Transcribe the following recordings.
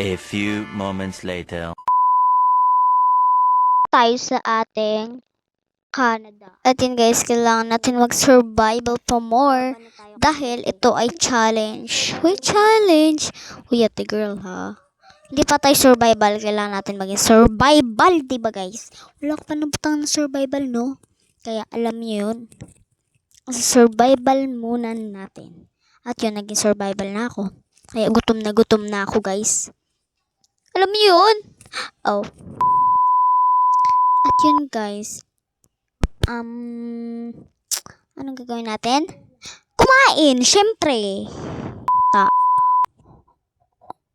A few moments later. Tayo sa ating Canada. At yun guys, kailangan natin mag-survival for more dahil ito ay challenge. Huy, challenge! Huy, ate girl ha. Hindi pa tayo survival, kailangan natin maging survival, diba guys? Wala ka pa nabutang ng survival, no? Kaya alam niyo yun. Survival muna natin. At yun, naging survival na ako. Kaya gutom na ako guys. Alam niyo yun? Oh. At yun guys, anong gagawin natin? Kumain, syempre.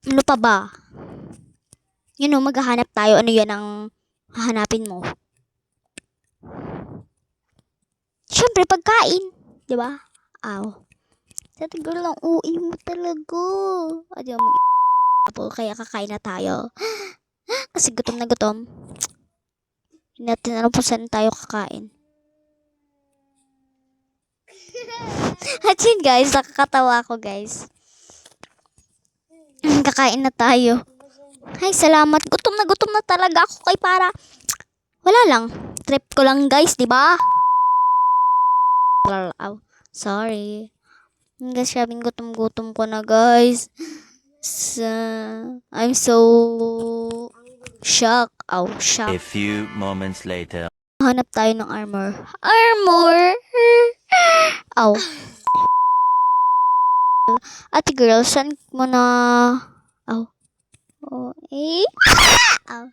Ano pa ba? Yun o, maghahanap tayo. Ano yan ang hahanapin mo? Syempre, pagkain. Diba? Aw. Sa tigil lang, uwi mo talaga. Adiyo, kaya kakain na tayo. Kasi gutom na gutom. Hindi natin alam kung saan tayo kakain. At yun guys, nakakatawa ako guys. Kakain na tayo. Ay, salamat. Gutom na talaga ako kay para. Wala lang. Trip ko lang guys, di ba? Oh, sorry. Guys, sabing gutom ko na guys. I'm so shocked. Oh, shocked. A few moments later. Hanap tayo ng armor. Armor! Aw. Ate girl, saan mo na... Aw. Oh, eh? Aw.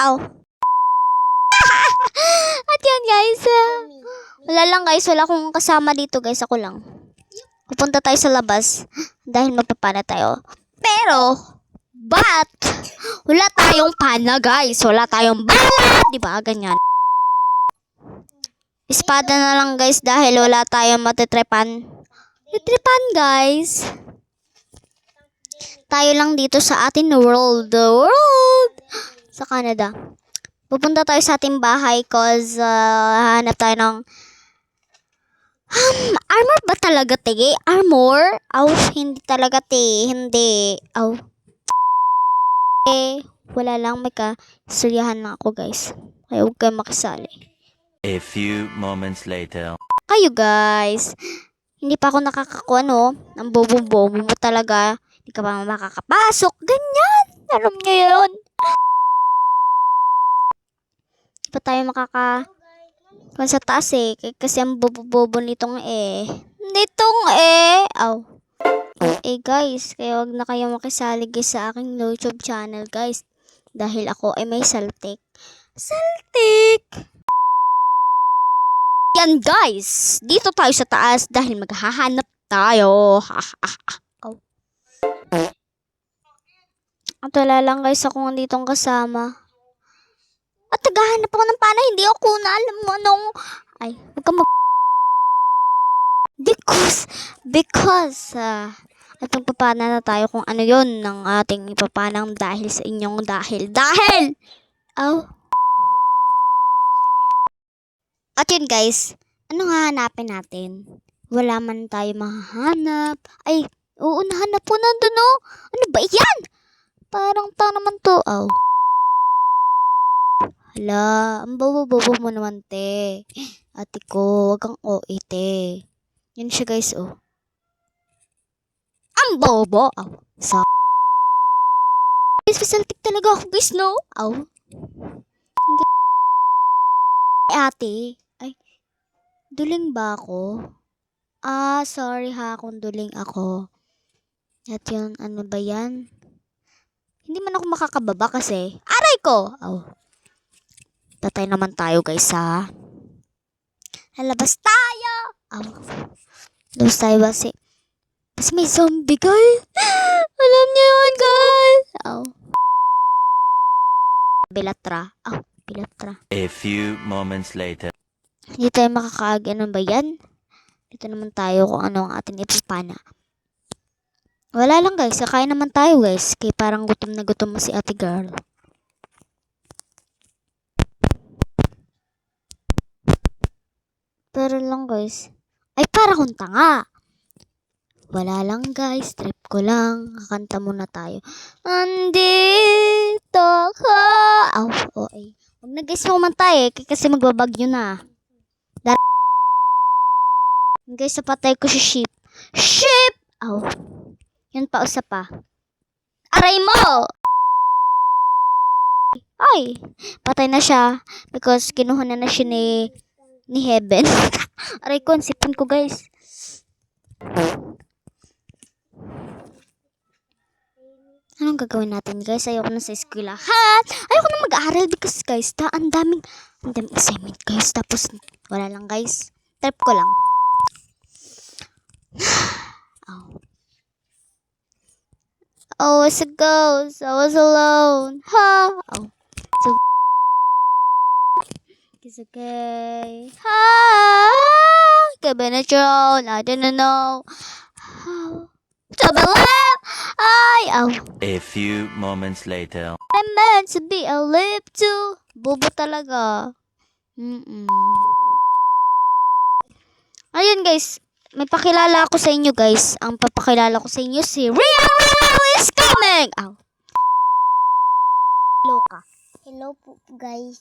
Aw. At yan guys. Wala lang guys. Wala akong kasama dito guys. Ako lang. Pupunta tayo sa labas. Dahil mapapana tayo. Pero, but, wala tayong pana guys. Wala tayong bala. Diba? Ganyan. Espada na lang guys dahil wala tayong matitrepan. Matitrepan guys. Tayo lang dito sa ating world. The world. Sa Canada. Pupunta tayo sa ating bahay cause hanap tayo ng armor ba talaga te? Armor? Aw, hindi talaga te. Hindi. Aw. Wala lang, may kasuryahan lang ako guys. Kaya huwag kayo makisali. A few moments later. Kayo guys. Hindi pa ako nakakakuha no. Ang bobo-bobo mo talaga. Hindi ka pa makakapasok. Ganyan. Alam niyo yun. Hindi pa tayo kung sa taas eh. Kasi ang bobo-bobo nitong eh. Nitong eh. Aw. Eh guys, kaya wag na kayo makisali guys sa aking YouTube channel guys. Dahil ako ay may saltik. Saltik! Yan guys, dito tayo sa taas dahil maghahanap tayo. Oh. At wala lang guys akong ditong kasama. At naghahanap ako ng pana, hindi ako na alam mo anong... Ay, huwag ka Because, at magpapana na tayo kung ano yon ng ating ipapanang dahil sa inyong dahil. Oh. At yun guys, anong hahanapin natin? Wala man tayo mahahanap. Ay, oo, nahanap po nandun oh. Ano ba yan? Parang tao naman to. Oh. Hala, ang bobo-bobo mo naman te. Ate ko, wag kang OA te. Yun siya guys oh. Ang bobo. Oh. So. Guys, fasaltik talaga ako guys no. Oh. Ate. Ay, duling ba ako? Sorry ha kung duling ako. At yun, ano ba yan? Hindi man ako makakababa kasi. Aray ko! Oh. Tatay naman tayo guys ha. Lalabas tayo! Oh. Lalabas tayo kasi may zombie guys. Alam niyo yun guys. Oh. Bilatra. Oh, Bilatra. A few moments later. Hindi tayo ano ba yan? Dito naman tayo kung ano ang ating ipapana. Wala lang guys, kakain naman tayo guys. Kaya parang gutom na gutom mo si ate girl. Pero lang guys. Ay, para kong tanga. Wala lang guys, trip ko lang. Kakanta muna tayo. Andito ka. Aw, okay. Huwag na guys kumanta kasi magbabagyo na. Guys, napatay ko si sheep. Sheep! Aw. Yun pa, usa pa. Aray mo! Ay, patay na siya because kinuha na siya ni Heaven. Aray ko, ang sipon ko guys. Anong gagawin natin guys? Ayoko na sa eskwelahan. Ayoko na mag-aaral because guys, ang daming assignment guys. Tapos wala lang guys. Trip ko lang. Oh. Oh, it's a ghost. I was alone. Ha! Oh. So, it's okay. Ha! Cabanachon. I didn't know. How? To believe. Ay! Oh. A few moments later. I'm meant to be a lip to. Bobo talaga. Ayun guys. May pakilala ako sa inyo guys. Ang papakilala ko sa inyo si Rian is coming! Ow. Hello ka. Hello po guys.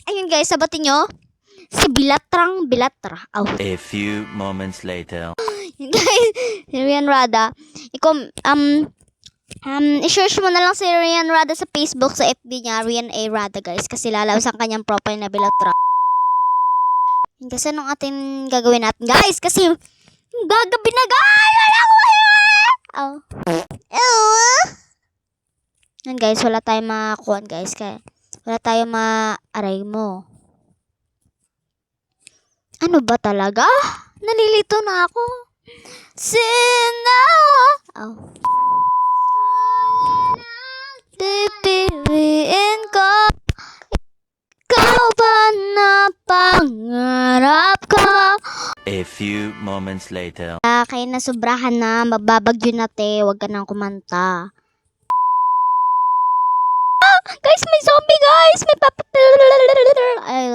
Ayun guys, sabatin nyo. Si Bilatra. Ow. A few moments later. Guys, si Rian Rada. I-search mo na lang si Rian Rada sa Facebook, sa FB niya, Rian A. Rada guys. Kasi lalabas ang kanyang profile na Bilatra. Kasi anong atin gagawin natin guys? Kasi gagabi na guys! Oh. Yan guys, wala tayong makakuha guys. Kaya wala tayong maaray mo. Ano ba talaga? Nalilito na ako. Sina! Oh. Pipiliin ko. Ikaw ba na pangarap ko? A few moments later. Kaya na sobrahan na, magbabagyo na te, huwag ka nang kumanta. Guys, may zombie guys! May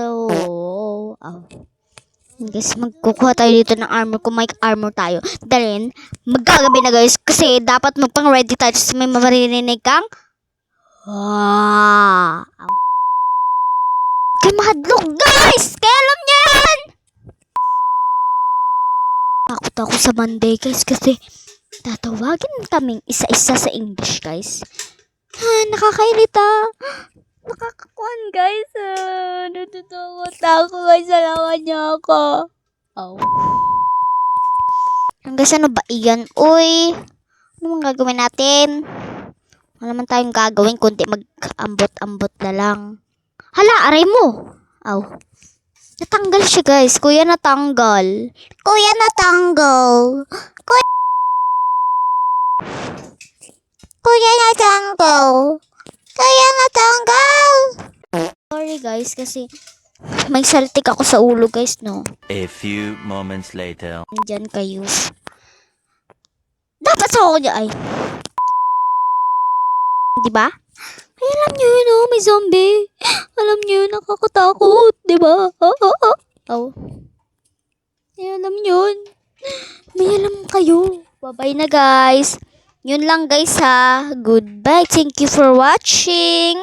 oh. Guys, magkukuha tayo dito ng armor kung may armor tayo. Then, magkagabi na guys kasi dapat magpang ready tayo kasi may maririnig kang kaya mahadlok guys! Kaya alam niyo yan! Takot ako sa Monday guys kasi tatawagin kaming isa-isa sa English guys. Nakakairita. Nakakakuan guys. Natutukot ako guys. Salamat niyo ako. Oh. Guys, ano ba iyan? Uy. Ano mang gagawin natin? Wala man tayong gagawin kundi mag-ambot-ambot na lang. Hala, aray mo. Aw. Natanggal siya guys. Kuya natanggal. Kuya natanggal. Kuya natanggal. Kuya natanggal. Sorry guys kasi may saltik ako sa ulo guys no. A few moments later. Nandyan kayo. Dapat sa ako niya ay. Diba? Ay, alam nyo yun oh, may zombie. Alam nyo yun, nakakatakot. Diba? Oh. Ay, alam nyo yun. May alam kayo. Bye-bye na guys. Yun lang guys ha. Goodbye. Thank you for watching.